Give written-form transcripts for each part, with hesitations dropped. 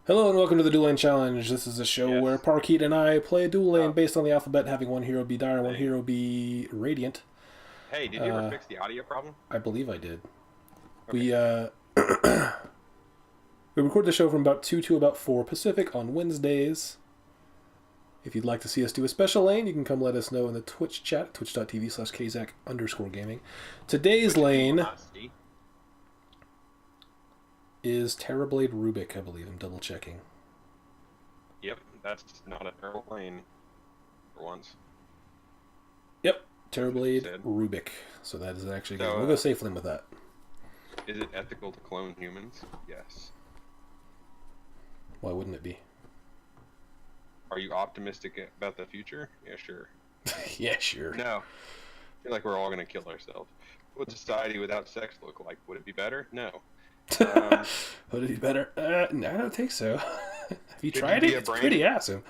Hello and welcome to the Dual Lane Challenge. This is a show where Parkeet and I play a dual lane based on the alphabet, having one hero be Dire and one hero be Radiant. Hey, did you ever fix the audio problem? I believe I did. Okay. We record the show from about 2 to about 4 Pacific on Wednesdays. If you'd like to see us do a special lane, you can come let us know in the Twitch chat, twitch.tv/Kaazak_gaming. Today's lane is Terrorblade Rubick, I believe. I'm double checking. Yep, that's not a terrible lane for once. Yep, Terrorblade Rubick. So that is actually good. We'll go safe lane with that. Is it ethical to clone humans? Yes. Why wouldn't it be? Are you optimistic about the future? Yeah, sure. Yeah, sure. No. I feel like we're all going to kill ourselves. What would society without sex look like? Would it be better? No. Would it be better? No, I don't think so. Have you tried it? It's pretty awesome.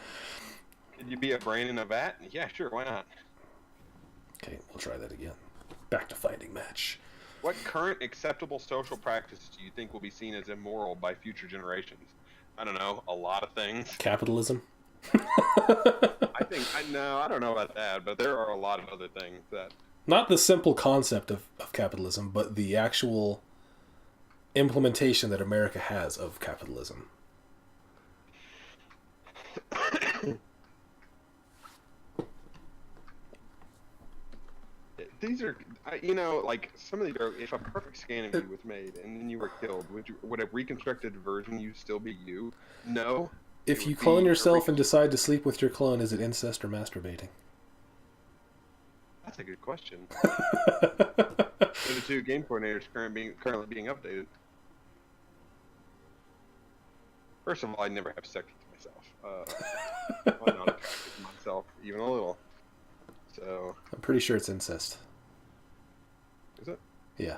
Could you be a brain in a vat? Yeah, sure. Why not? Okay, we'll try that again. Back to finding match. What current acceptable social practices do you think will be seen as immoral by future generations? I don't know. A lot of things. Capitalism? No, I don't know about that, but there are a lot of other things that... Not the simple concept of capitalism, but the actual implementation that America has of capitalism. These are, you know, like some of these are, if a perfect scan of you was made and then you were killed, would a reconstructed version you still be you? No. If you clone yourself and decide to sleep with your clone, is it incest or masturbating? That's a good question. The two game coordinators currently being updated. First of all, I never have sex with myself. I'm not attracted to myself, even a little. So I'm pretty sure it's incest. Is it? Yeah.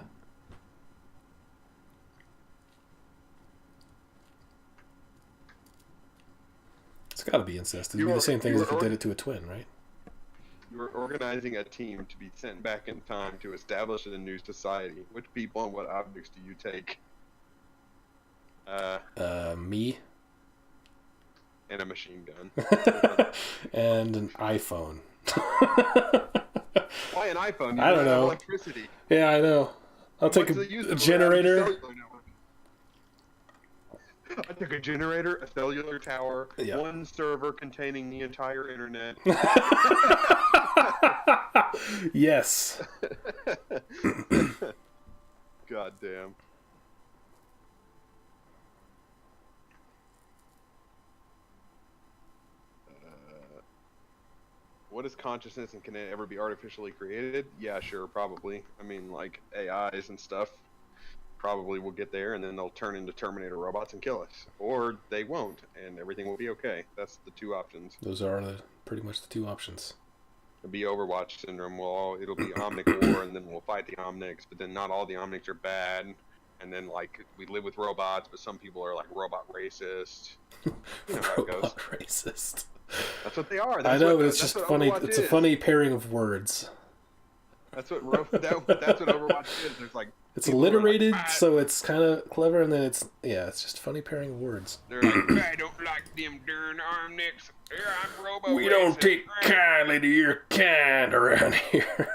It's got to be incest. It'd be the same thing as if you did it to a twin, right? You are organizing a team to be sent back in time to establish a new society. Which people and what objects do you take? Me. And a machine gun. And an iPhone. Why an iPhone? I don't know. Electricity. Yeah, I know. I'll take a generator. I took a generator, a cellular tower, one server containing the entire internet. Yes. God damn. What is consciousness and can it ever be artificially created? Yeah, sure, probably. I mean, like AIs and stuff probably will get there and then they'll turn into Terminator robots and kill us. Or they won't and everything will be okay. That's the two options. Those are pretty much the two options. It'll be Overwatch syndrome. It'll be Omnic War and then we'll fight the Omnics, but then not all the Omnics are bad. And then, like, we live with robots, but some people are, like, robot racist. You know how it goes. Robot racist. That's what they are. I know, but it's just funny. It's a funny pairing of words. That's what Overwatch is. There's like it's alliterated, so it's kind of clever, and then it's just a funny pairing of words. They're like, I don't like them darn Omnics. I'm robo. We don't take kindly to your kind around here.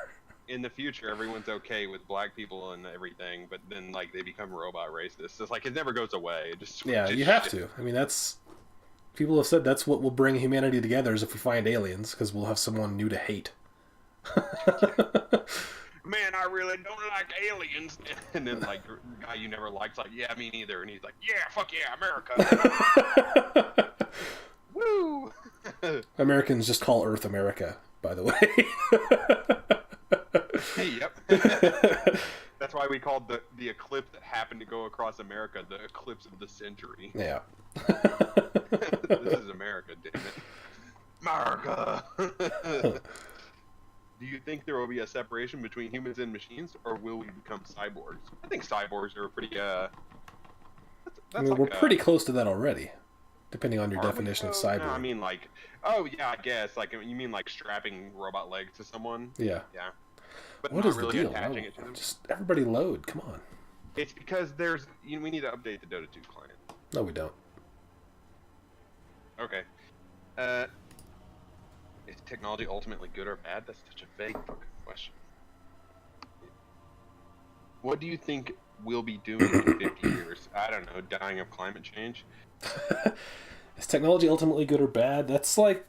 In the future, everyone's okay with black people and everything, but then like they become robot racists. It's like it never goes away. You have to. I mean, people have said that's what will bring humanity together is if we find aliens, because we'll have someone new to hate. Man, I really don't like aliens. And then like the guy you never liked, like, yeah, me neither. And he's like, yeah, fuck yeah, America. Woo! Americans just call Earth America, by the way. Yep. That's why we called the eclipse that happened to go across America the eclipse of the century. Yeah. This is America, damn it. America! Do you think there will be a separation between humans and machines, or will we become cyborgs? I think cyborgs are pretty, we're pretty close to that already, depending on your definition of cyborg. No, I mean, like, oh, yeah, I guess. Like, you mean, like, strapping robot legs to someone? Yeah. Yeah. But what not is really the deal? attaching it to them. Just everybody load, come on. It's because we need to update the Dota 2 client. No, we don't. Okay. Is technology ultimately good or bad? That's such a vague fucking question. What do you think we'll be doing in 50 years? I don't know, dying of climate change? Is technology ultimately good or bad? That's like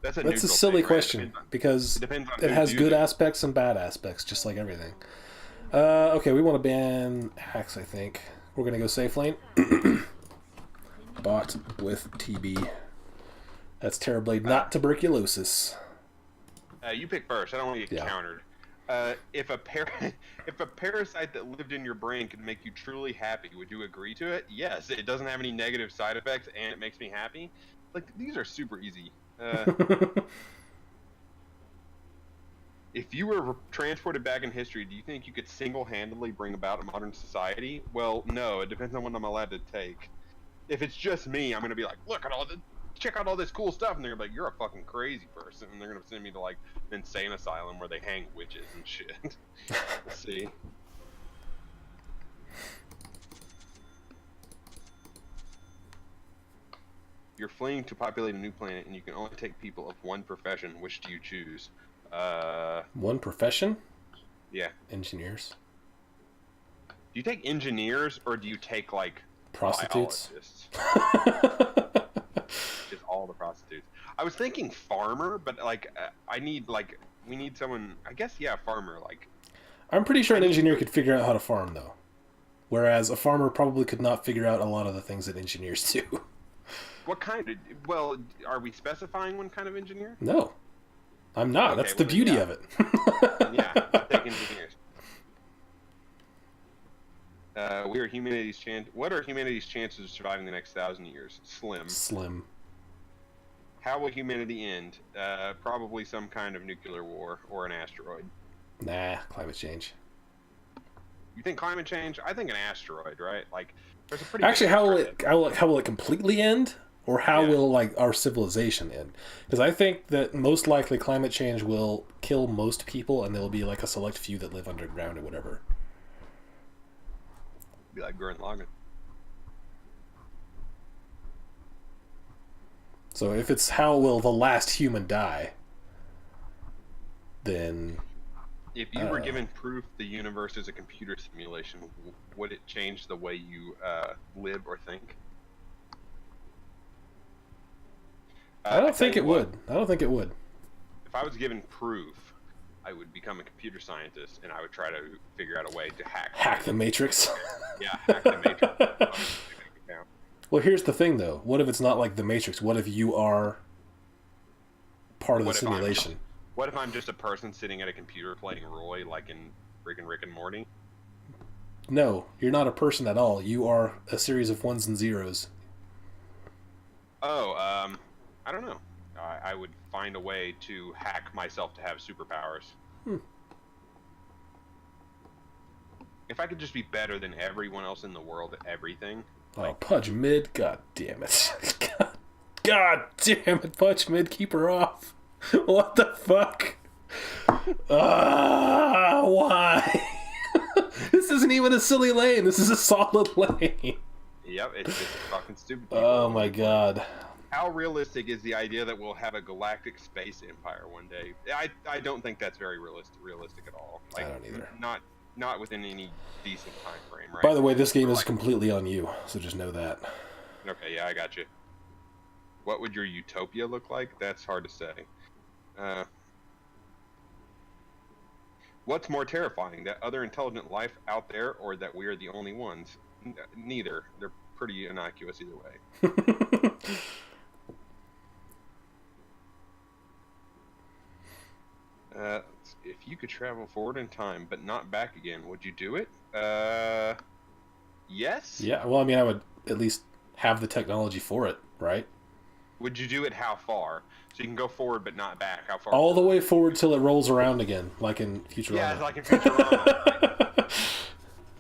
That's a that's a neutral silly thing, right? question because It depends on it who's has good using it. aspects and bad aspects, just like everything. Okay, we want to ban hacks. I think we're gonna go safe lane. Bot with TB. That's Terrorblade, not tuberculosis. You pick first. I don't want to get Yeah. countered. If a if a parasite that lived in your brain could make you truly happy, would you agree to it? Yes. It doesn't have any negative side effects, and it makes me happy. Like, these are super easy. If you were transported back in history, do you think you could single-handedly bring about a modern society? Well, no. It depends on what I'm allowed to take. If it's just me, I'm gonna be like, look at all the, check out all this cool stuff, and they're gonna be like, you're a fucking crazy person, and they're gonna send me to like an insane asylum where they hang witches and shit. We'll see. You're fleeing to populate a new planet, and you can only take people of one profession. Which do you choose? One profession? Yeah. Engineers. Do you take engineers, or do you take like Prostitutes. biologists? Just all the prostitutes. I was thinking farmer, but like we need someone. I guess farmer. Like, I'm pretty sure an engineer could figure out how to farm, though. Whereas a farmer probably could not figure out a lot of the things that engineers do. what kind of? Well, are we specifying one kind of engineer? No. I'm not. Okay, That's the beauty of it. Yeah, I'll take engineers. What are humanity's chances of surviving the next 1,000 years? Slim. Slim. How will humanity end? Probably some kind of nuclear war or an asteroid. Nah, climate change. You think climate change? I think an asteroid, right? Like, there's a pretty Actually, big how will it completely end, or how will like our civilization end? Because I think that most likely climate change will kill most people, and there will be like a select few that live underground or whatever. Be like Gurren Lagann. So if it's how will the last human die, then If you were given proof the universe is a computer simulation, would it change the way you live or think? I don't think it would. I don't think it would. If I was given proof, I would become a computer scientist, and I would try to figure out a way to Hack the Matrix. Yeah, hack the Matrix. Well, here's the thing, though. What if it's not like the Matrix? What if you are part of the simulation? What if I'm just a person sitting at a computer playing Roy, like in Rick and Morty? No, you're not a person at all. You are a series of ones and zeros. Oh, I don't know. I would find a way to hack myself to have superpowers. If I could just be better than everyone else in the world at everything. Oh, Pudge Mid, god damn it. God damn it, Pudge Mid, keep her off. What the fuck? Why? This isn't even a silly lane, this is a solid lane. Yep, it's just fucking stupid people. Oh my god. How realistic is the idea that we'll have a galactic space empire one day? I don't think that's very realistic at all. Like, I don't either. Not within any decent time frame, right? By the way, this game is completely on you, so just know that. Okay, yeah, I got you. What would your utopia look like? That's hard to say. What's more terrifying, that other intelligent life out there, or that we are the only ones? Neither. They're pretty innocuous either way. If you could travel forward in time but not back again, would you do it? Yes. Yeah, well, I mean, I would at least have the technology for it, right? Would you do it how far? So you can go forward but not back. How far? All the way forward till it rolls around again, like in Futurama. Yeah, it's like in Futurama.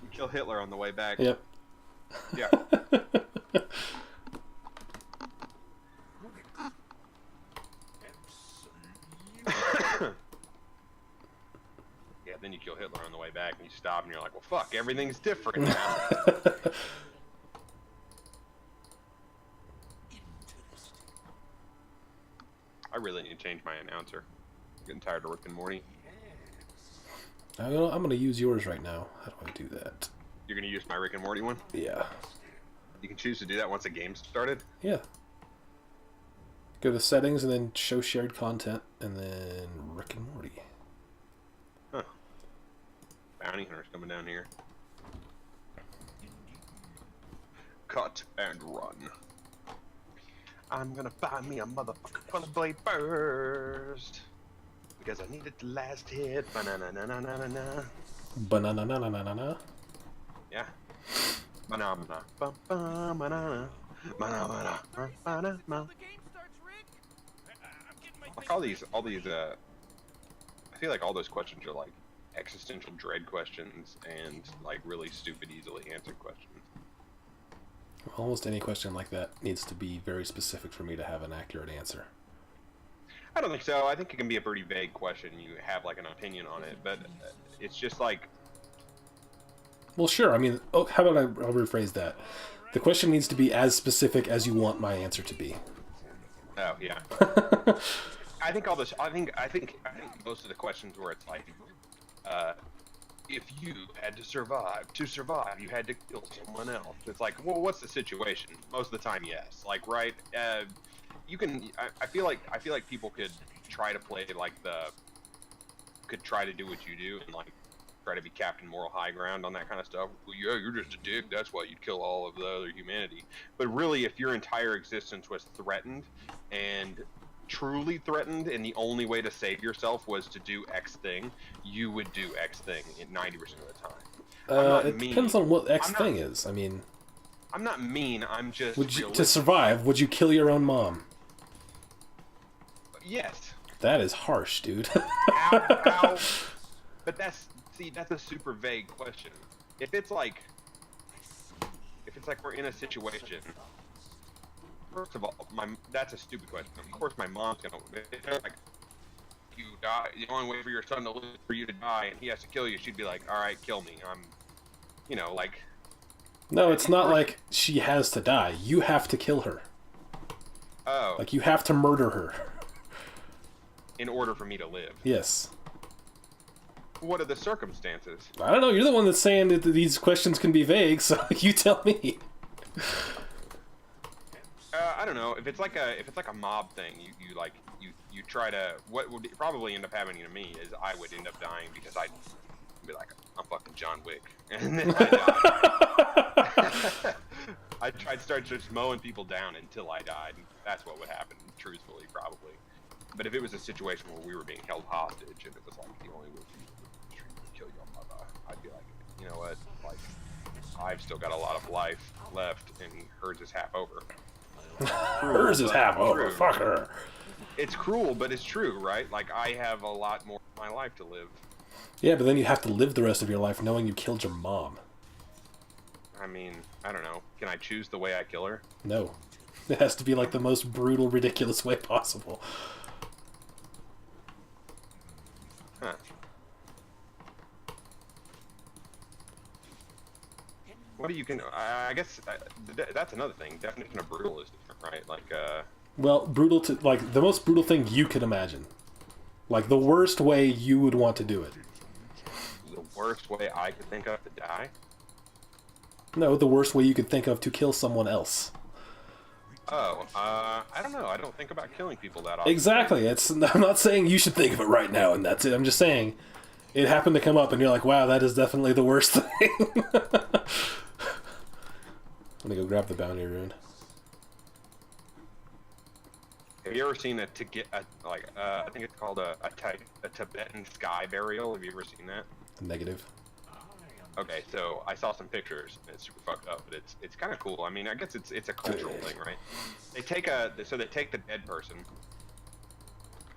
You kill Hitler on the way back. Yep. Yeah. Yeah, then you kill Hitler on the way back and you stop and you're like, well, fuck, everything's different now. really need to change my announcer. I'm getting tired of Rick and Morty. I'm gonna use yours right now. How do I do that? You're gonna use my Rick and Morty one? Yeah. You can choose to do that once the game started? Yeah. Go to settings and then show shared content and then Rick and Morty. Huh. Bounty hunters coming down here. Cut and run. I'm gonna buy me a motherfucking Terrorblade first. Because I need it to last hit. Banana-na-na-na-na-na. Banana-na-na-na-na-na. Yeah. Banana. Banana. Banana. Banana. Like all these, I feel like all those questions are like existential dread questions and like really stupid, easily answered questions. Almost any question like that needs to be very specific for me to have an accurate answer. I don't think so. I think it can be a pretty vague question. You have like an opinion on it, but it's just like... Well, sure. I mean, how about I'll rephrase that. The question needs to be as specific as you want my answer to be. Oh, yeah. I think all this. I think most of the questions where it's like, if you had to survive, you had to kill someone else. It's like, well, what's the situation? Most of the time, yes. Like, right? You can. I feel like people could try to play like could try to do what you do and like try to be Captain Moral High Ground on that kind of stuff. Well, yeah, you're just a dick. That's why you'd kill all of the other humanity. But really, if your entire existence was threatened and truly threatened, and the only way to save yourself was to do X thing, you would do X thing in 90% of the time. It depends on what X thing is. I mean, I'm not mean. I'm just to survive. Would you kill your own mom? Yes. That is harsh, dude. Ow. But that's a super vague question. If it's like we're in a situation. First of all, that's a stupid question. Of course, my mom's gonna. If they're like, you die. The only way for your son to live is for you to die, and he has to kill you. She'd be like, all right, kill me. Like. No, it's not like she has to die. You have to kill her. Oh. Like you have to murder her. In order for me to live. Yes. What are the circumstances? I don't know. You're the one that's saying that these questions can be vague, so you tell me. I don't know. If it's like a mob thing, you try to. What would probably end up happening to me is I would end up dying because I'd be like, I'm fucking John Wick, and then I died. I'd start just mowing people down until I died. That's what would happen, truthfully, probably. But if it was a situation where we were being held hostage and it was like the only way for you to kill your mother, I'd be like, you know what? Like, I've still got a lot of life left, and hers is half over. Hers is half over. Fuck her. It's cruel, but it's true, right? Like, I have a lot more of my life to live. Yeah, but then you have to live the rest of your life knowing you killed your mom. I mean, I don't know. Can I choose the way I kill her? No. It has to be like the most brutal, ridiculous way possible. Huh. What do you can? I guess that's another thing. Definition of brutal is different, right? Like, well, brutal to like the most brutal thing you could imagine, like the worst way you would want to do it. The worst way I could think of to die? No, the worst way you could think of to kill someone else. Oh, I don't know. I don't think about killing people that often. Exactly. I'm not saying you should think of it right now, and that's it. I'm just saying it happened to come up, and you're like, wow, that is definitely the worst thing. Let me go grab the bounty rune. Have you ever seen I think it's called a Tibetan sky burial? Have you ever seen that? Negative. Okay, so I saw some pictures. And it's super fucked up, but it's kind of cool. I mean, I guess it's a cultural thing, right? They take the dead person,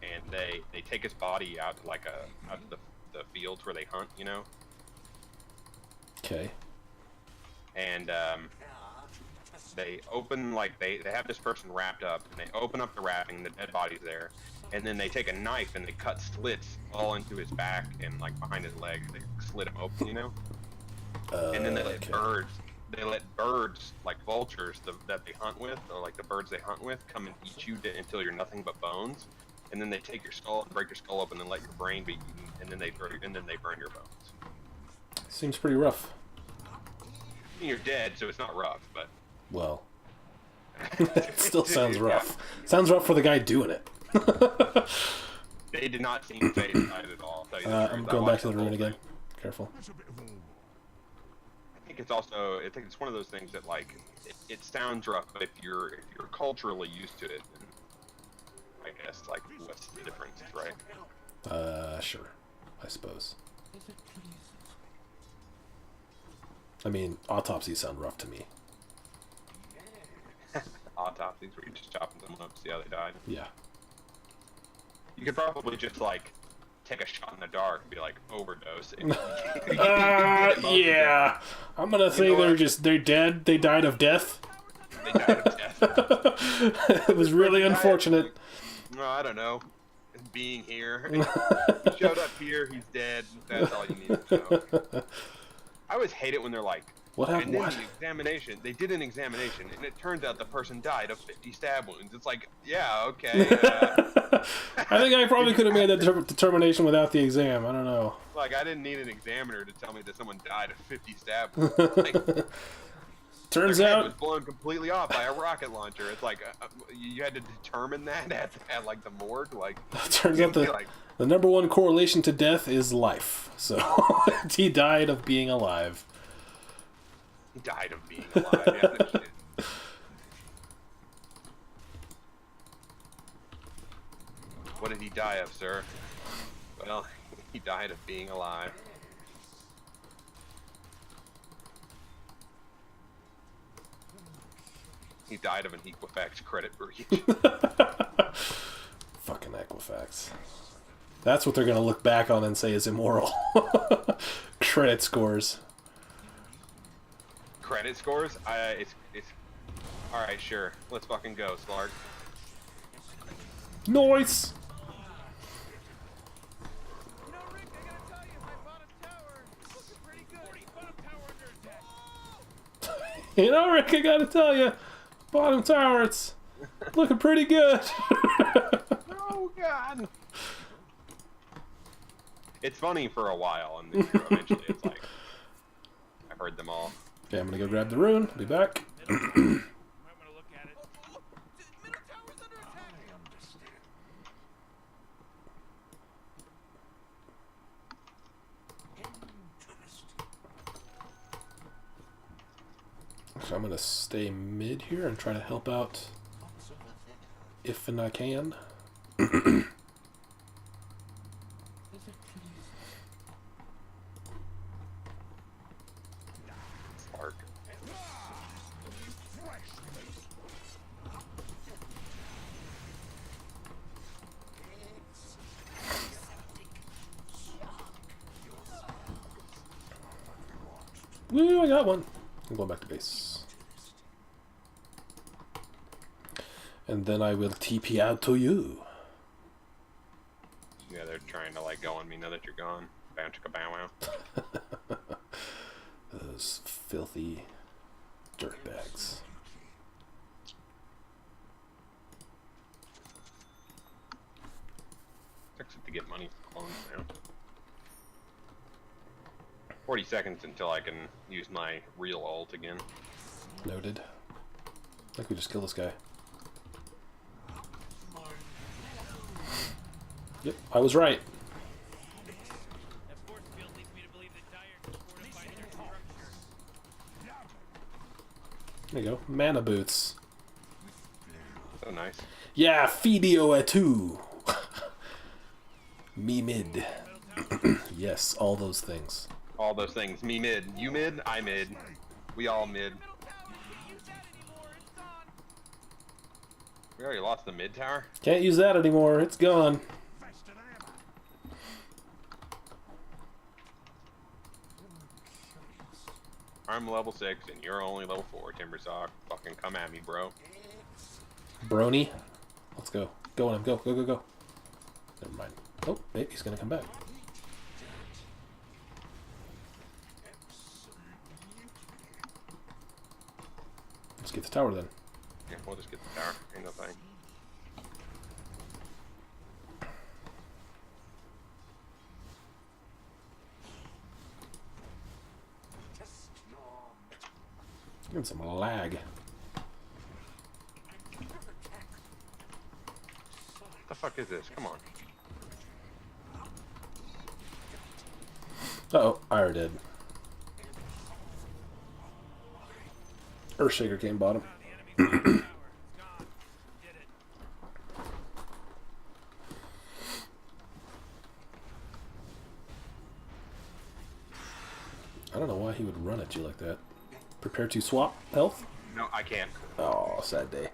and they take his body out to out to the fields where they hunt, you know. Okay. And they open they have this person wrapped up, and they open up the wrapping, the dead body's there, and then they take a knife and they cut slits all into his back and like behind his legs. They slit him open, you know. And then they let birds like vultures that they hunt with, or like the birds they hunt with, come and eat you until you're nothing but bones. and then they take your skull and break your skull open, and then let your brain be eaten, and then they burn your bones. Seems pretty rough. I mean, you're dead, so it's not rough, but well, it still sounds rough. Sounds rough for the guy doing it. They did not seem phased by it at all. I'll tell you the truth. I'm going back to the room again. Careful. I think it's one of those things that like it sounds rough, but if you're culturally used to it, then I guess like what's the difference, right? Sure, I suppose. I mean, autopsies sound rough to me. Autopsies where you're just chopping them up, see how they died. Yeah. You could probably just like take a shot in the dark and be like overdosing. Yeah. I'm gonna say they're dead. They died of death. They died of death. It was really unfortunate. No, I don't know. Being here, he showed up here. He's dead. That's all you need to know. I always hate it when they're like, what happened? And then the examination. They did an examination, and it turns out the person died of 50 stab wounds. It's like, yeah, okay. I think I probably could have made that determination without the exam. I don't know. Like, I didn't need an examiner to tell me that someone died of 50 stab wounds. Like, turns their head out was blown completely off by a rocket launcher. It's like you had to determine that at like the morgue. Like, turns out the number one correlation to death is life. So he died of being alive. He died of being alive. Yeah, that shit. What did he die of, sir? Well, he died of being alive. He died of an Equifax credit breach. Fucking Equifax. That's what they're gonna look back on and say is immoral. Credit scores. Credit scores? It's alright, sure. Let's fucking go, Slark. Nice! You know, Rick, I gotta tell you, bottom tower, it's looking pretty good. Oh, God. It's funny for a while, and then eventually it's like, I've heard them all. Okay, I'm gonna go grab the rune. I'll be back. So I'm gonna stay mid here and try to help out if and I can. Slark. Woo, I got one. I'm going back to base. And then I will TP out to you. Yeah, they're trying to like go on me now that you're gone. Bow chicka bow wow. Those filthy dirtbags. Except to get money for clones now. 40 seconds until I can use my real ult again. Noted. I think we just kill this guy. Yep, I was right. There you go. Mana boots. So nice. Yeah, Fidio etu. Me mid. Yes, all those things. All those things. Me mid. You mid, I mid. We all mid. We already lost the mid tower? Can't use that anymore. It's gone. I'm level 6 and you're only level 4, Timbersock. Fucking come at me, bro. Brony. Let's go. Go on him. Go, go, go, go. Never mind. Oh, maybe he's gonna come back. Let's get the tower then. Yeah, we'll just get the tower. Ain't no thing. Give some lag. What the fuck is this? Come on. Uh-oh, I already did. Earthshaker came bottom. I don't know why he would run at you like that. Prepare to swap health? No, I can't. Oh, sad day.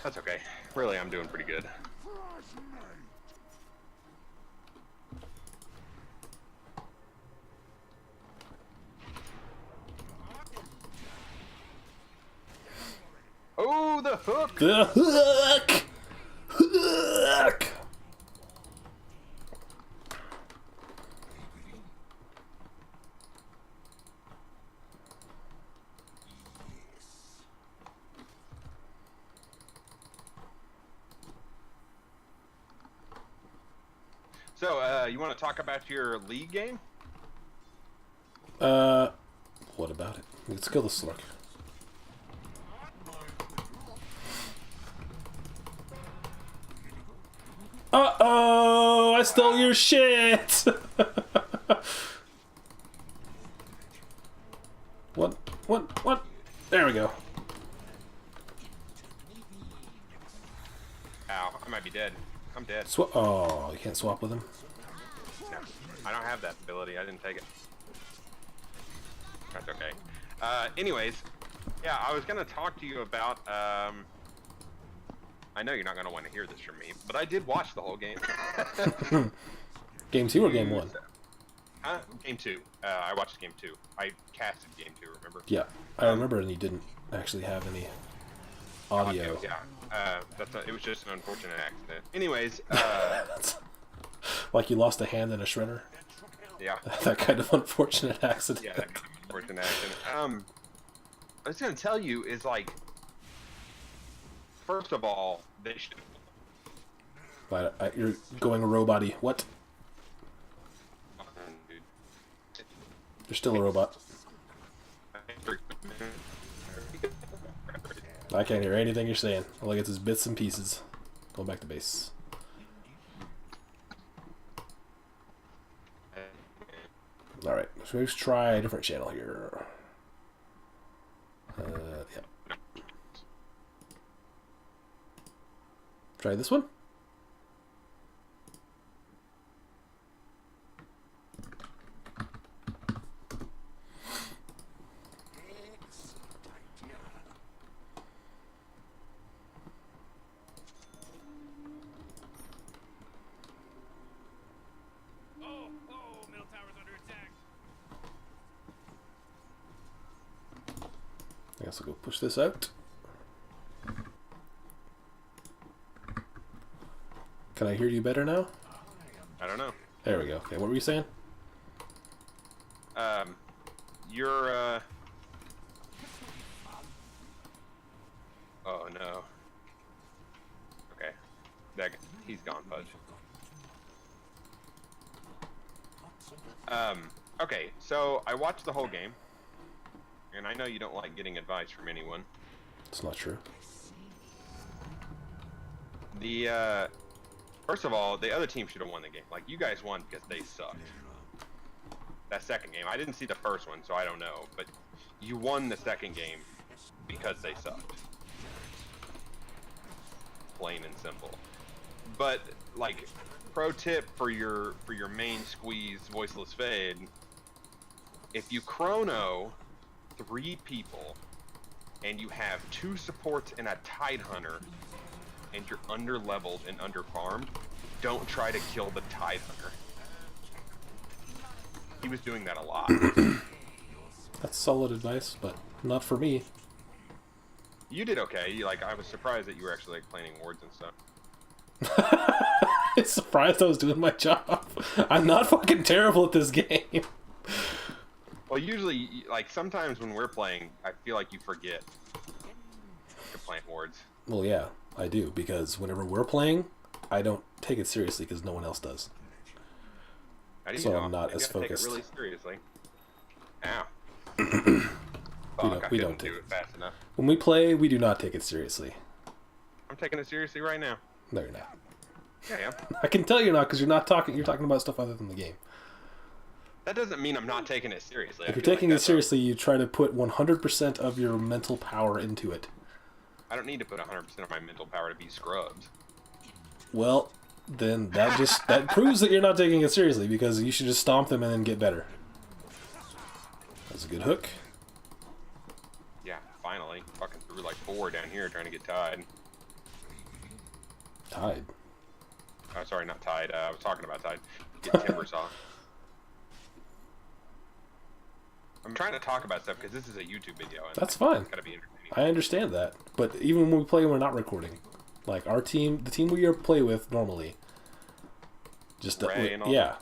That's okay. Really, I'm doing pretty good. Oh, the hook! The hook! Hook! So, you want to talk about your league game? What about it? Let's kill the slug. Uh-oh! I stole your shit! What? There we go. Ow, I might be dead. I'm dead. Oh, you can't swap with him? No, I don't have that ability. I didn't take it. That's okay. Anyways, yeah, I was going to talk to you about, I know you're not going to want to hear this from me, but I did watch the whole game. Game 2 or game 1? Game 2. I watched game 2. I casted game 2, remember? Yeah, I remember, and you didn't actually have any audio. Yeah, it was just an unfortunate accident. Anyways, like you lost a hand in a shredder? Yeah. That kind of unfortunate accident. Yeah, that kind of unfortunate accident. I was going to tell you is, like, first of all, they should... But you're going robot-y. What? You're still a robot. I can't hear anything you're saying. All I get is bits and pieces. Going back to base. Alright, so let's try a different channel here. Yeah. Try this one. I guess I'll go push this out. Can I hear you better now? I don't know. There we go. Okay, what were you saying? You're, oh no. Okay. He's gone, Fudge. Okay, so I watched the whole game. And I know you don't like getting advice from anyone. It's not true. First of all, the other team should have won the game. Like, you guys won because they sucked. That second game, I didn't see the first one, so I don't know. But you won the second game because they sucked. Plain and simple. But, like, pro tip for your main squeeze voiceless fade, if you chrono 3 people and you have 2 supports and a tide hunter and you're under leveled and under farmed, don't try to kill the tide hunter. He was doing that a lot. That's solid advice, but not for me. You did okay. I was surprised that you were actually like planning wards and stuff. I'm surprised I was doing my job. I'm not fucking terrible at this game. Well, usually, like, sometimes when we're playing, I feel like you forget to plant wards. Well, yeah, I do, because whenever we're playing, I don't take it seriously because no one else does. How do you So know? I'm not as focused. Take it really seriously. Ow. Fuck, we I don't couldn't do it fast enough. When we play, we do not take it seriously. I'm taking it seriously right now. No, you're not. Yeah, I am. I can tell you're not because you're not talking. You're talking about stuff other than the game. That doesn't mean I'm not taking it seriously. If you're taking it seriously, you try to put 100% of your mental power into it. I don't need to put 100% of my mental power to be scrubbed. Well, then that proves that you're not taking it seriously because you should just stomp them and then get better. That's a good hook. Yeah, finally. Fucking threw like 4 down here trying to get tied. Tied. Oh, sorry, not tied. I was talking about tied. Get timber saw. I'm trying to talk about stuff because this is a YouTube video. And that's fine. It's gotta be entertaining. I understand that, but even when we play, we're not recording. Like our team, the team we play with normally, just yeah.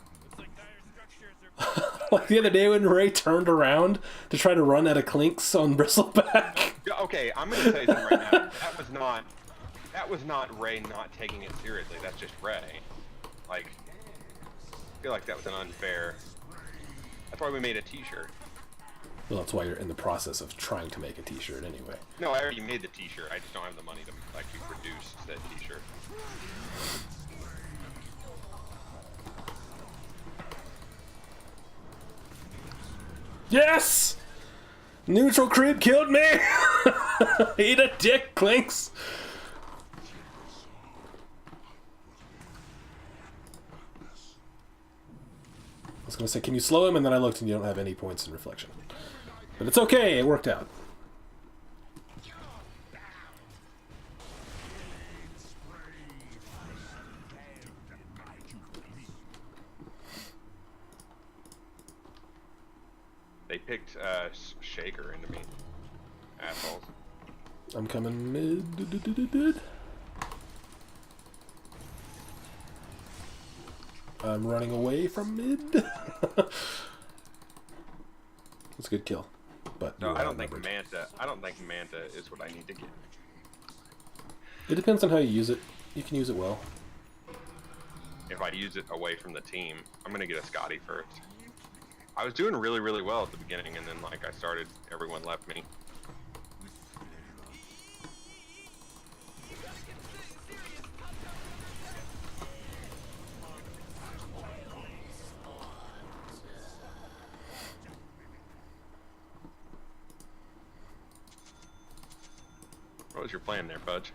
Like the other day when Ray turned around to try to run at a Clinks on Bristleback. Okay, I'm gonna tell you something right now. That was not Ray not taking it seriously. That's just Ray. Like, I feel like that was an unfair. That's why we made a T-shirt. Well, that's why you're in the process of trying to make a T-shirt anyway. No, I already made the T-shirt. I just don't have the money to actually produce that T-shirt. Yes! Neutral creep killed me! Eat a dick, Clinks! I was gonna say, can you slow him? And then I looked and you don't have any points in reflection. But it's okay, it worked out. They picked Shaker into me. Assholes. I'm coming mid. I'm running away from mid. That's a good kill. But no, I don't think Manta is what I need to get. It depends on how you use it. You can use it well. If I use it away from the team, I'm gonna get a Scotty first. I was doing really, really well at the beginning, and then like I started, everyone left me. What was your plan there, Fudge?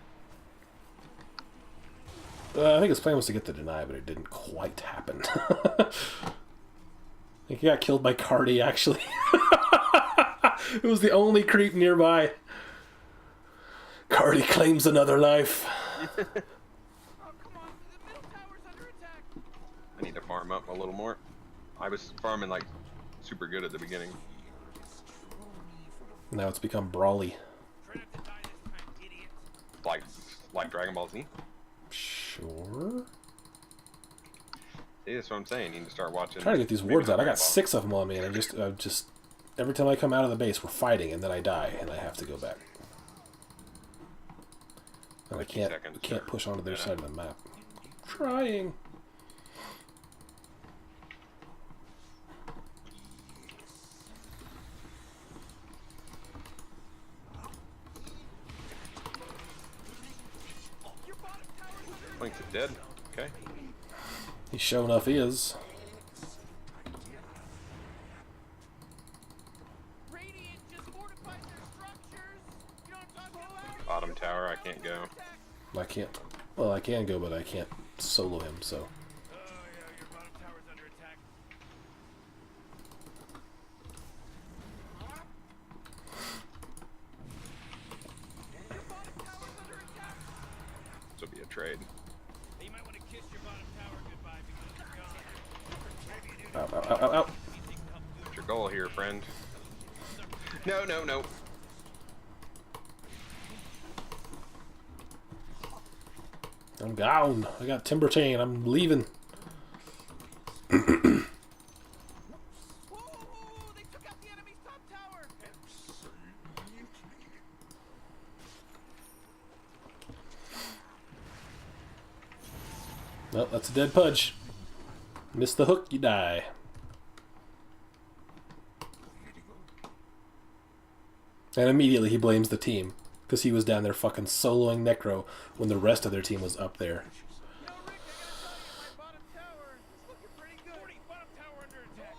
I think his plan was to get the deny, but it didn't quite happen. I think he got killed by Cardi, actually. It was the only creep nearby. Cardi claims another life. I need to farm up a little more. I was farming like super good at the beginning. Now it's become brawly. Like Dragon Ball Z? Sure. See, that's what I'm saying. You need to start watching. I'm trying to get these wards out. I got 6 of them on me, and I just every time I come out of the base, we're fighting, and then I die, and I have to go back. And I can't push onto their side of the map. I'm trying. Link's dead. Okay. He sure enough is. Bottom tower, I can't go. I can't. Well, I can go, but I can't solo him, so. This will be a trade. Ow, ow, ow, ow, ow. What's your goal here, friend? No, no, no. I'm down. I got timber chain. I'm leaving. Well, that's a dead Pudge. Miss the hook, you die. And immediately he blames the team because he was down there fucking soloing Necro when the rest of their team was up there. Yo, Rick, I got a fight at my bottom tower. It's looking pretty good. Bottom tower under attack.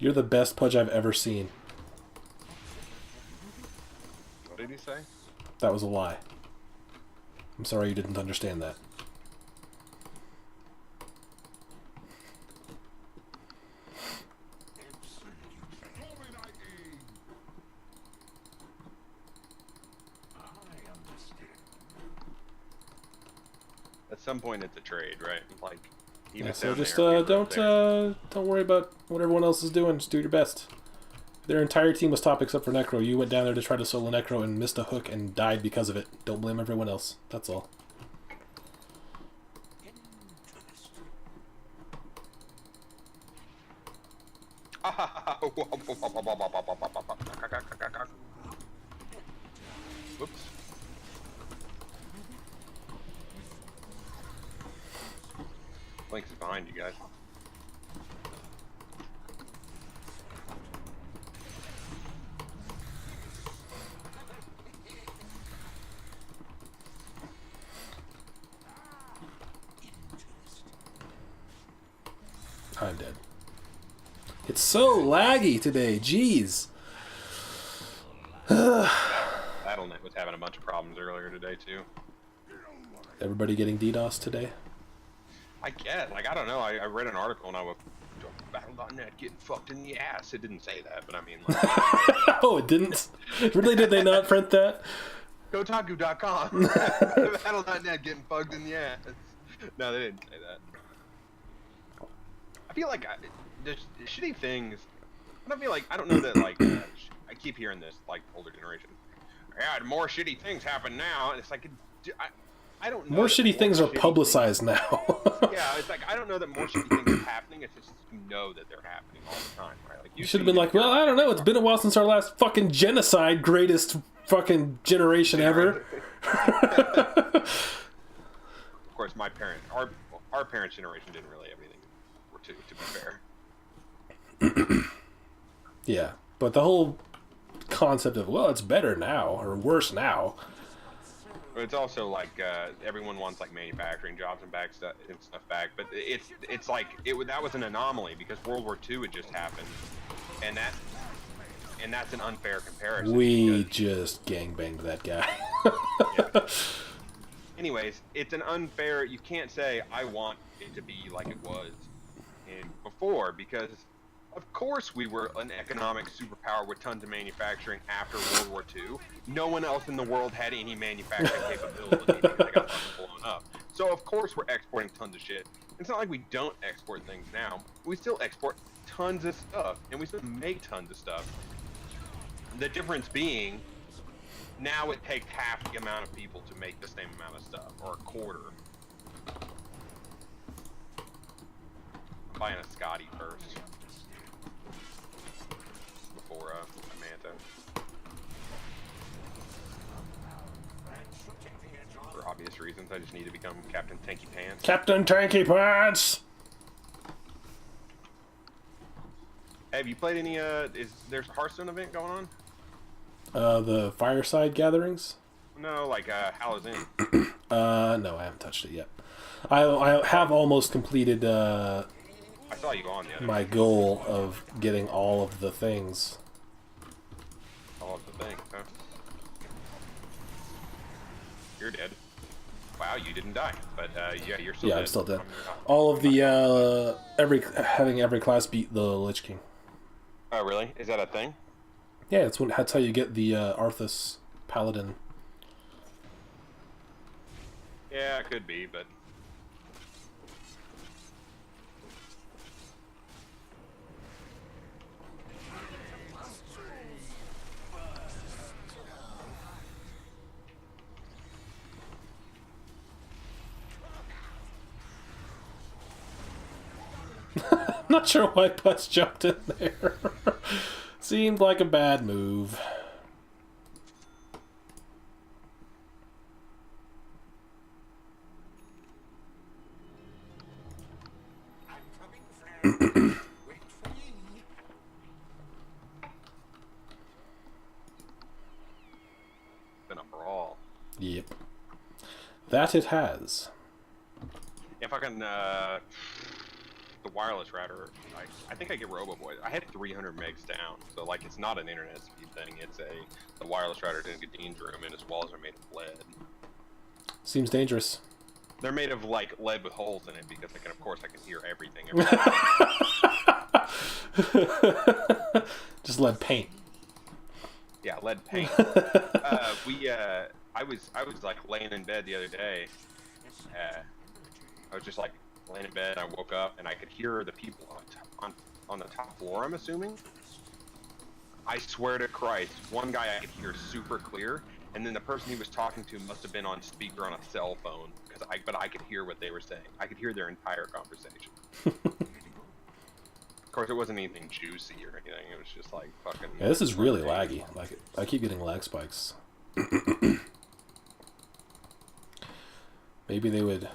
You're the best Pudge I've ever seen. What did he say? That was a lie. I'm sorry you didn't understand that. At some point, it's a trade, right? Like, even Yeah, so down just there, we were don't worry about what everyone else is doing. Just do your best. Their entire team was top except for Necro. You went down there to try to solo Necro and missed a hook and died because of it. Don't blame everyone else. That's all. Whoops. Link's behind you guys. I'm dead. It's so laggy today. Jeez. BattleNet was having a bunch of problems earlier today too. Everybody getting DDoS today? I get, like, I don't know. I read an article and I went, Battle.net getting fucked in the ass. It didn't say that, but I mean, like, Oh, it didn't? Really? Did they not print that? Kotaku.com. Battle.net getting fucked in the ass. No, they didn't say that. I feel like there's shitty things. I don't feel like, I don't know that, like, I keep hearing this, like, older generation. Yeah, more shitty things happen now. And it's like, I don't know. More shitty things are publicized now. Yeah, it's like, I don't know that more shitty things are happening. It's just you know that they're happening all the time, right? Like, You should have been like, well, I don't know. It's been a while since our last fucking genocide. Greatest fucking generation ever. Of course, my parents, our parents' generation didn't really have anything to be fair. Yeah, but the whole concept of, well, it's better now or worse now. But it's also like everyone wants like manufacturing jobs and stuff back. But it's like that was an anomaly because World War II had just happened, and that's an unfair comparison. We just gangbanged that guy. Yeah. Anyways, it's an unfair. You can't say I want it to be like it was before because. Of course we were an economic superpower with tons of manufacturing after World War II. No one else in the world had any manufacturing capability because they got blown up. So of course we're exporting tons of shit. It's not like we don't export things now. We still export tons of stuff, and we still make tons of stuff. The difference being, now it takes half the amount of people to make the same amount of stuff, or a quarter. I'm buying a Scotty first. Before a Manta. For obvious reasons, I just need to become Captain Tanky Pants. Captain Tanky Pants! Hey, have you played any, is there's a Hearthstone event going on? The fireside gatherings? No, like, Hallows-In. No, I haven't touched it yet. I have almost completed, I saw you on the other my goal of getting all of the things. all of the thing, huh? You're dead. Wow, you didn't die. But, yeah, you're still dead. Yeah, I'm still dead. All of the, having every class beat the Lich King. Oh, really? Is that a thing? Yeah, that's how you get the, Arthas Paladin. Yeah, it could be, but... Not sure why Putz jumped in there. Seemed like a bad move. Been a brawl. Yep. That it has. If I can, the wireless router, I think I get RoboBoy. I had 300 megs down, so like it's not an internet speed thing. It's the wireless router's in Gadine's room, and his walls are made of lead. Seems dangerous. They're made of like lead with holes in it because I can hear everything. Just lead paint. Yeah, lead paint. I was like laying in bed the other day. I was just like laying in bed. I woke up and I could hear the people on the top floor. I'm assuming. I swear to Christ, one guy I could hear super clear, and then the person he was talking to must have been on speaker on a cell phone but I could hear what they were saying. I could hear their entire conversation. Of course, it wasn't anything juicy or anything. It was just like fucking. Yeah, this is really laggy. Like I keep getting lag spikes. Maybe they would.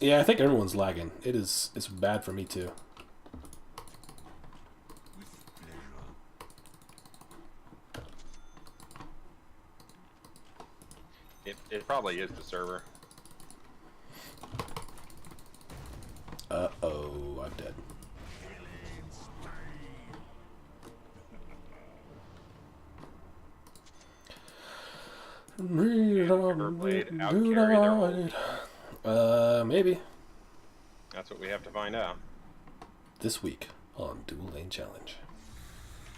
Yeah, I think everyone's lagging. It's bad for me too. It probably is the server. Uh-oh, I'm dead. Terrorblade out-carry their maybe. That's what we have to find out. This week on Dual Lane Challenge.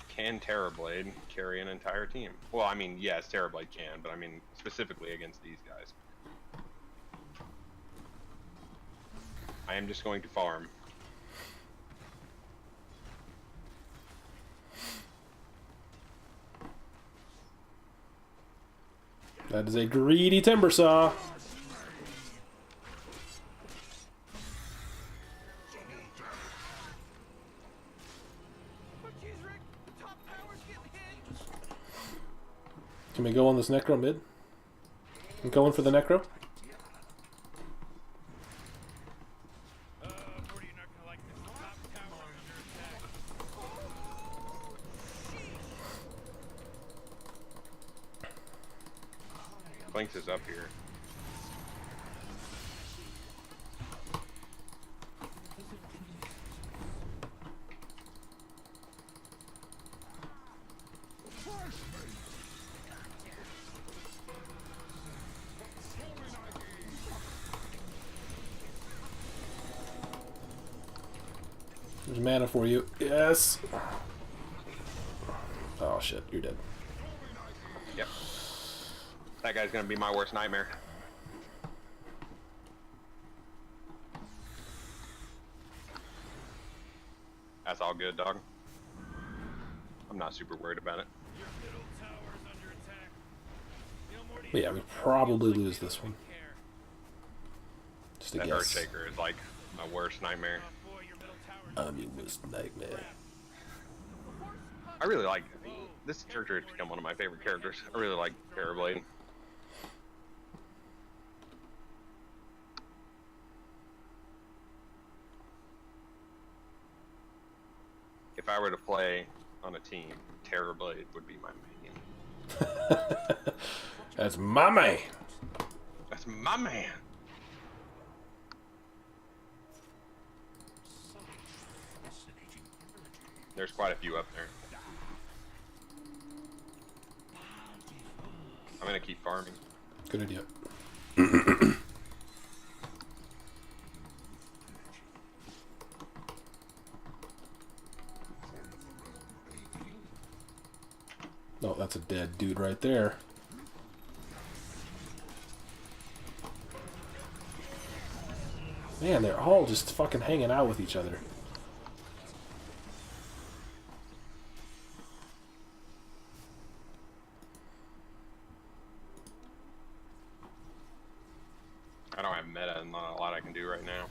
Can Terrorblade carry an entire team? Well, I mean, yes, Terrorblade can, but I mean specifically against these guys. I am just going to farm. That is a greedy timber saw. Can we go on this necro mid? I'm going for the necro. Blinks is up here. There's mana for you. Yes. Oh shit, you're dead. Yep. That guy's gonna be my worst nightmare. That's all good, dog. I'm not super worried about it. But yeah, we probably lose this one. Just a That guess. Earthshaker is like my worst nightmare. I'm your worst nightmare. I really like this character has become one of my favorite characters. I really like Terrorblade. If I were to play on a team, Terrorblade would be my main. That's my man. That's my man. There's quite a few up there. I'm gonna keep farming. Good idea. Oh, that's a dead dude right there. Man, they're all just fucking hanging out with each other. I don't have meta and not a lot I can do right now.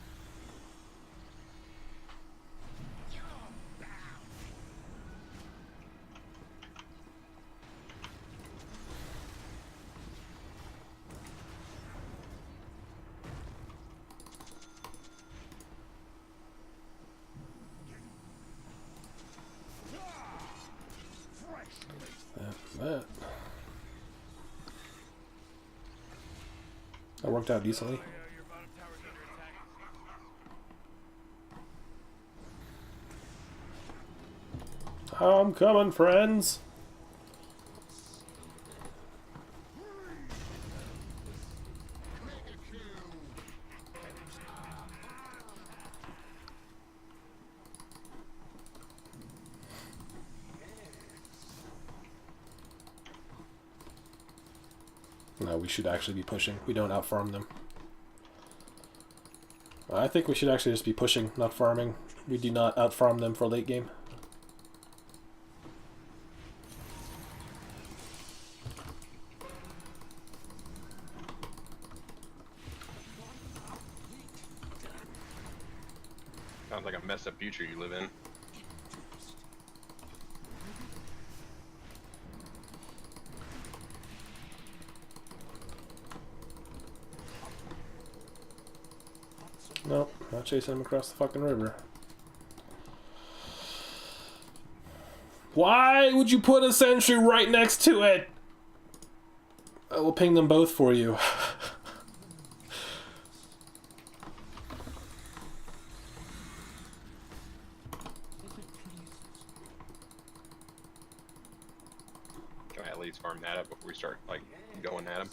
worked out decently. Your bottom tower's under attack. I'm coming, friends. No, we should actually be pushing. We don't out-farm them. I think we should actually just be pushing, not farming. We do not out-farm them for late game. Sounds like a messed up future you live in. Nope, not chasing him across the fucking river. Why would you put a sentry right next to it? I will ping them both for you. Can I at least farm that up before we start like going at him?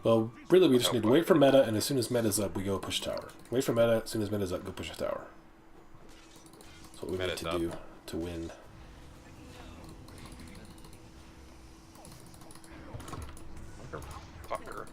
Well, really we just need to wait for meta, and as soon as meta's up, we go push tower. Wait for meta, as soon as meta's up, go push a tower. That's what we need to do to win. Fucker.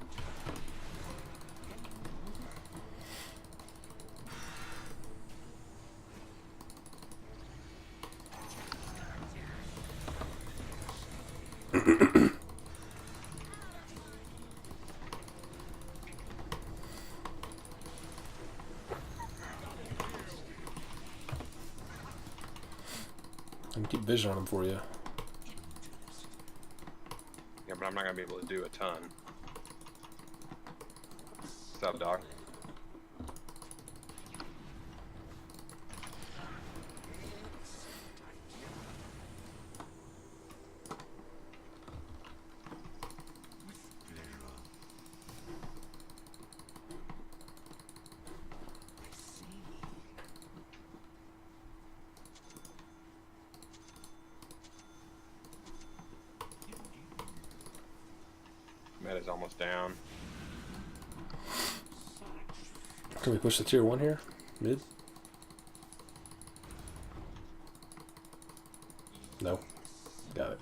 I can keep vision on him for you. Yeah, but I'm not gonna be able to do a ton. What's up, Doc? Meta's almost down. Can we push the tier 1 here? Mid? No. Got it.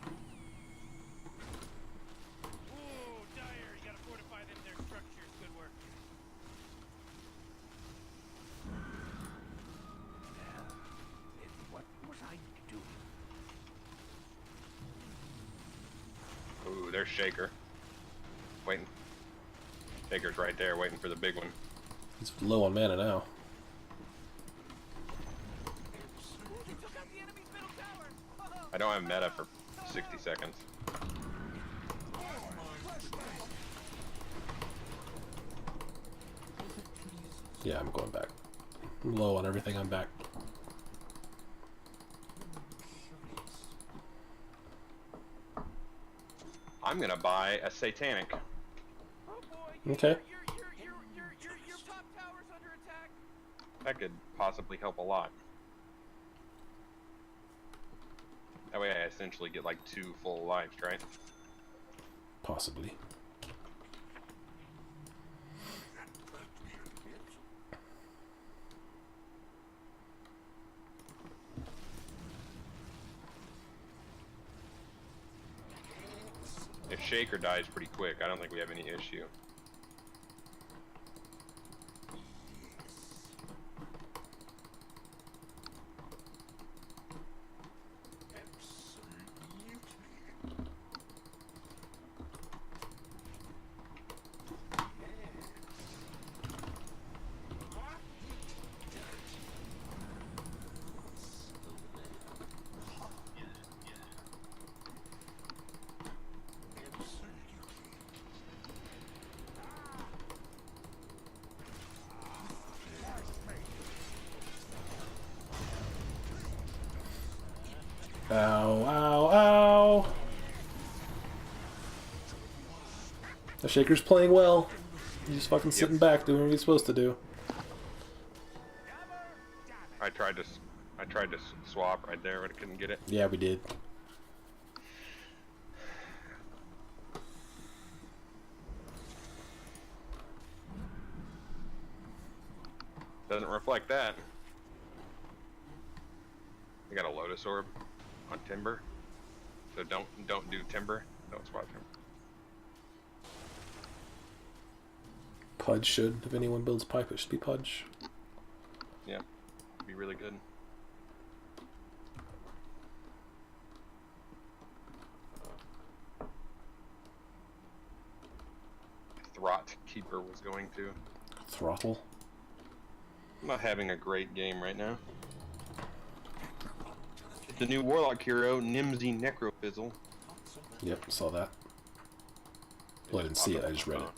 Ooh, dire. You gotta fortify them, their structures. Good work. What was I doing? Ooh, there's Shaker. Waiting. Shaker's right there, waiting for the big one. He's low on mana now. They took out the enemy's middle tower. I don't have meta for 60 seconds. Yeah, I'm going back. I'm low on everything, I'm back. I'm gonna buy a Satanic. Oh boy. Okay. Your top tower's under attack. That could possibly help a lot. That way I essentially get like 2 full lives, right? Possibly. If Shaker dies pretty quick, I don't think we have any issue. Ow, ow, ow! The Shaker's playing well. He's just fucking sitting back doing what he's supposed to do. I tried to swap right there, but I couldn't get it. Yeah, we did. Doesn't reflect that. I got a Lotus Orb on Timber, so don't do Timber. Don't swap Timber. Pudge should. If anyone builds pipe, it should be Pudge. Yeah, be really good. Throt Keeper was going to. Throttle. I'm not having a great game right now. The new Warlock hero, Nimsy Necrofizzle. Yep, saw that. Well, I didn't see it, I just read it.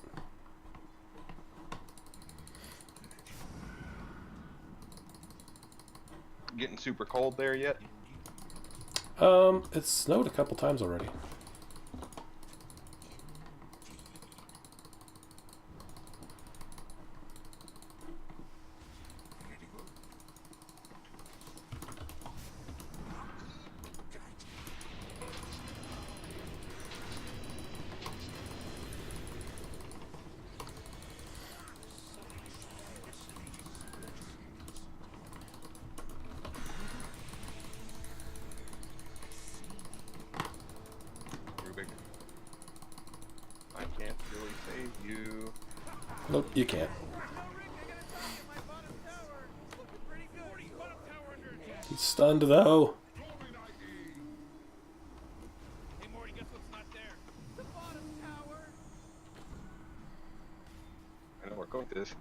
Getting super cold there yet? It snowed a couple times already. Rubick. I can't really save you. Nope, you can't. He's stunned though. Hey Morty, guess what's not there? The bottom tower. I know we're going to this.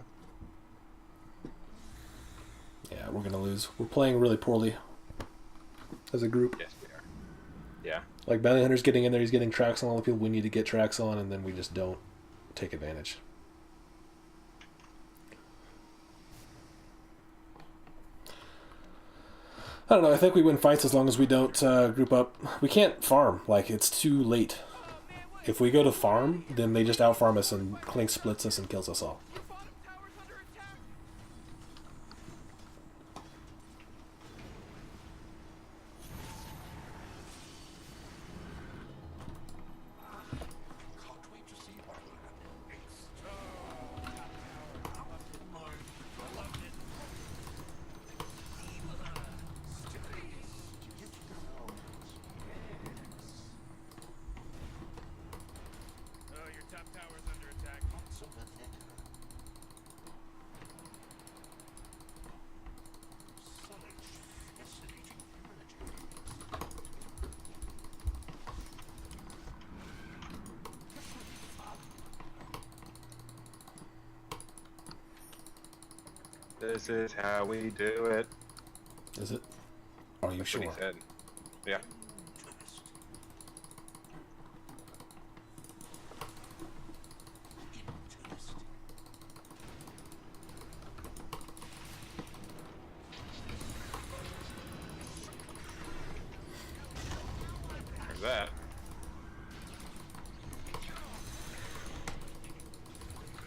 Yeah, we're gonna lose. We're playing really poorly as a group. Yes, we are. Yeah. Like Bounty Hunter's getting in there, he's getting tracks on all the people we need to get tracks on, and then we just don't take advantage. I don't know, I think we win fights as long as we don't group up. We can't farm, like, it's too late. If we go to farm, then they just out-farm us and Clink splits us and kills us all. The bottom tower's under attack. Your top tower's under attack. This is how we do it. Is it? Are you That's sure? what he said. Yeah. There's that.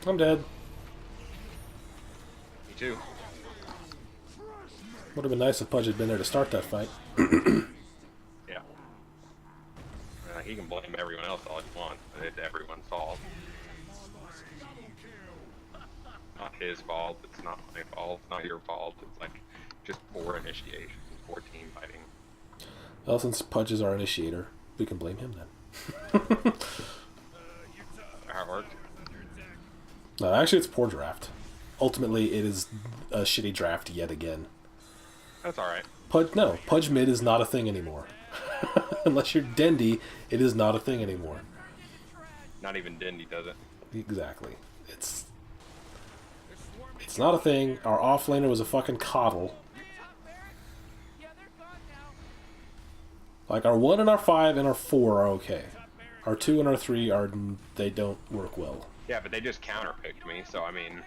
I'm dead. Me too. Would have been nice if Pudge had been there to start that fight. Yeah. He can blame everyone else all he wants, but it's everyone's fault. Not his fault, it's not my fault, it's not your fault, it's like just poor initiation, poor team fighting. Well, since Pudge is our initiator, we can blame him then. How it worked? No, actually it's poor draft. Ultimately, it is a shitty draft yet again. That's alright. Pudge mid is not a thing anymore. Unless you're Dendy, it is not a thing anymore. Not even Dindy does it. Exactly. It's not a thing. Our offlaner was a fucking coddle. Yeah, they're gone now. Like, our 1 and our 5 and our 4 are okay. Our 2 and our 3 they don't work well. Yeah, but they just counterpicked me, so I mean...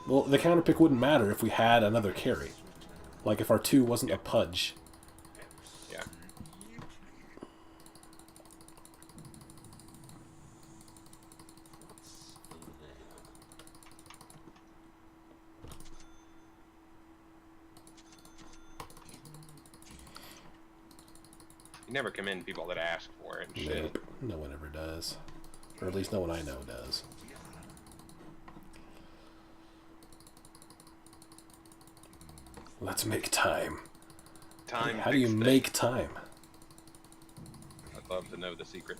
Well, the counterpick wouldn't matter if we had another carry. Like, if our 2 wasn't a Pudge. Yeah. You never commend people that ask for it and shit. Nope. No one ever does. Or at least no one I know does. Let's make time. Time. How do you make time? I'd love to know the secret.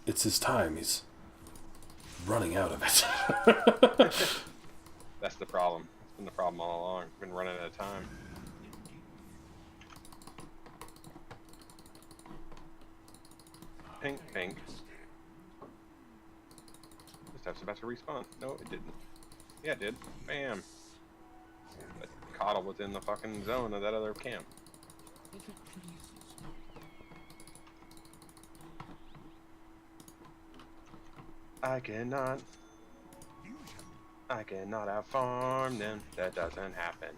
It's his time. He's running out of it. That's the problem. That's been the problem all along. Been running out of time. Pink, pink. This stuff's about to respawn. No, it didn't. Yeah, it did. Bam. But Coddle was in the fucking zone of that other camp. I cannot outfarm them. That doesn't happen.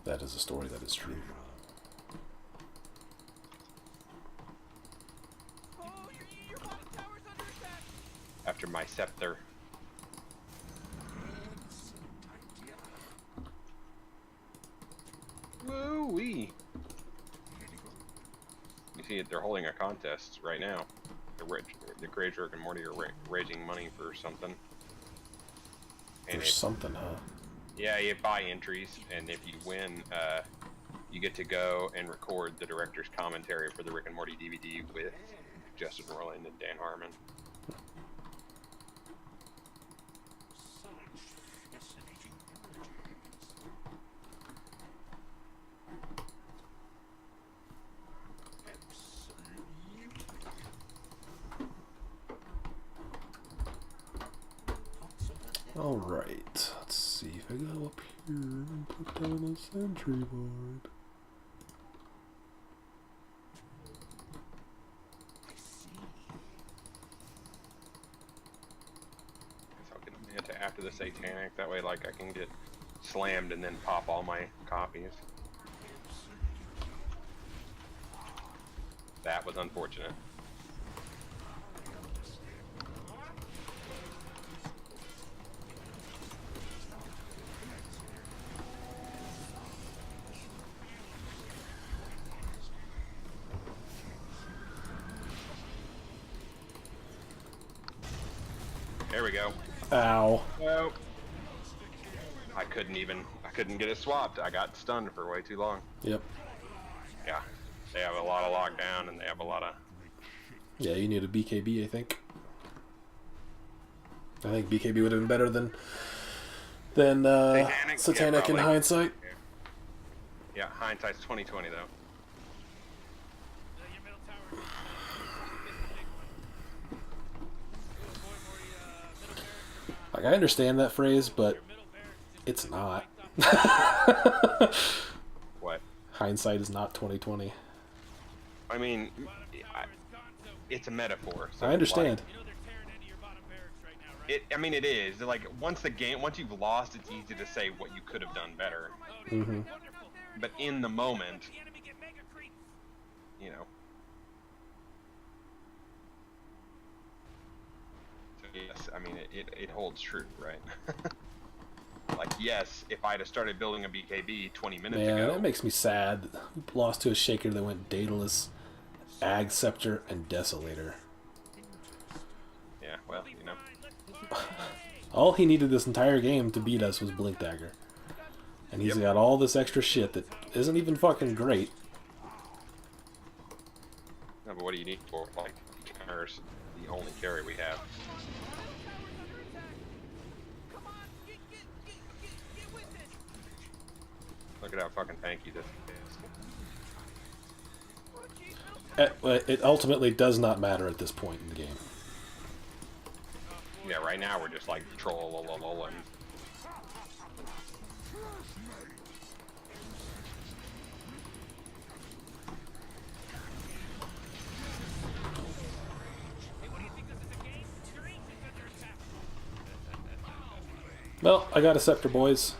That is a story that is true. Oh, your bottom tower's under attack. After my scepter. Woo-wee. You see, they're holding a contest right now. The Grey's Rick and Morty are raising money for something. And There's something, huh? yeah, you buy entries, and if you win, you get to go and record the director's commentary for the Rick and Morty DVD with Justin Roiland and Dan Harmon. Alright, let's see if I go up here and put down a sentry board. So I'll get them into after the Satanic, that way like I can get slammed and then pop all my copies. That was unfortunate. There we go. Ow. Well, I couldn't get it swapped. I got stunned for way too long. Yep. Yeah, they have a lot of lockdown and they have a lot of... Yeah, you need a BKB, I think. I think BKB would have been better than Satanic in probably. hindsight. Yeah, hindsight's 2020 though. Your middle tower is this big one. Boy, Morty, middle barracks are gone. Like, I understand that phrase, but Your middle barracks is it's not. What? Hindsight is not 2020. I mean, bottom tower is gone, so it's a metaphor. So I understand. you know they're tearing into your bottom barracks right now, right? I mean, it is. Like, once you've lost, it's easy to say what you could have done better. Mm-hmm. Wonderful. But in the moment, The enemy get mega creeps. you know. So yes, I mean, it holds true, right? Like, yes, if I'd have started building a BKB 20 minutes Man, ago... that makes me sad. We lost to a shaker that went Daedalus, Ag Scepter, and Desolator. Yeah, well, you know. All he needed this entire game to beat us was Blink Dagger. And he's got all this extra shit that isn't even fucking great. No, but what do you need for, like, counters the only carry we have? Come on, get with it. Look at how fucking tanky this is. Oh, geez, middle tower. It ultimately does not matter at this point in the game. Yeah, right now we're just like trolling. Hey, what do you think this is a game? Your ancient's under attack. Well, I got a Scepter, boys.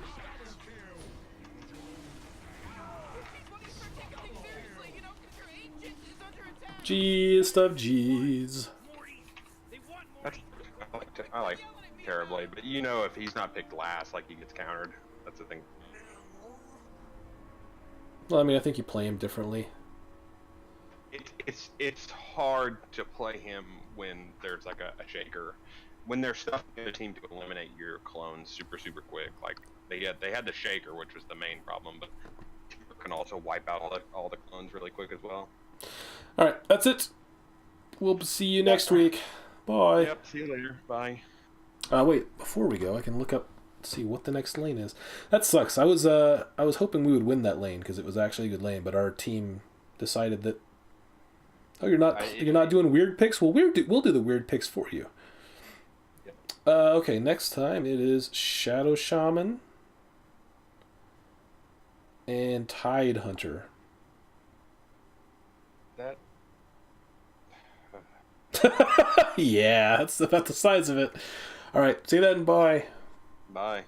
When you start taking things seriously, you know, 'cause your ancient is under attack. G'st of G's. Morty, they want That's, Morty. I like Terrorblade, but you know if he's not picked last, like he gets countered. That's the thing. Well, I mean, I think you play him differently. It's hard to play him when there's like a shaker. When there's stuff in the team to eliminate your clones super quick, like they had the shaker, which was the main problem, but can also wipe out all the clones really quick as well. All right, that's it. We'll see you next week. Bye. Yep. See you later. Bye. Wait, before we go, I can look up, see what the next lane is. That sucks. I was hoping we would win that lane because it was actually a good lane, but our team decided that. Oh, you're not doing weird picks. Well, we'll do the weird picks for you. Yep. Okay, next time it is Shadow Shaman and Tide Hunter. That. Yeah, that's about the size of it. All right, see you then. Bye. Bye.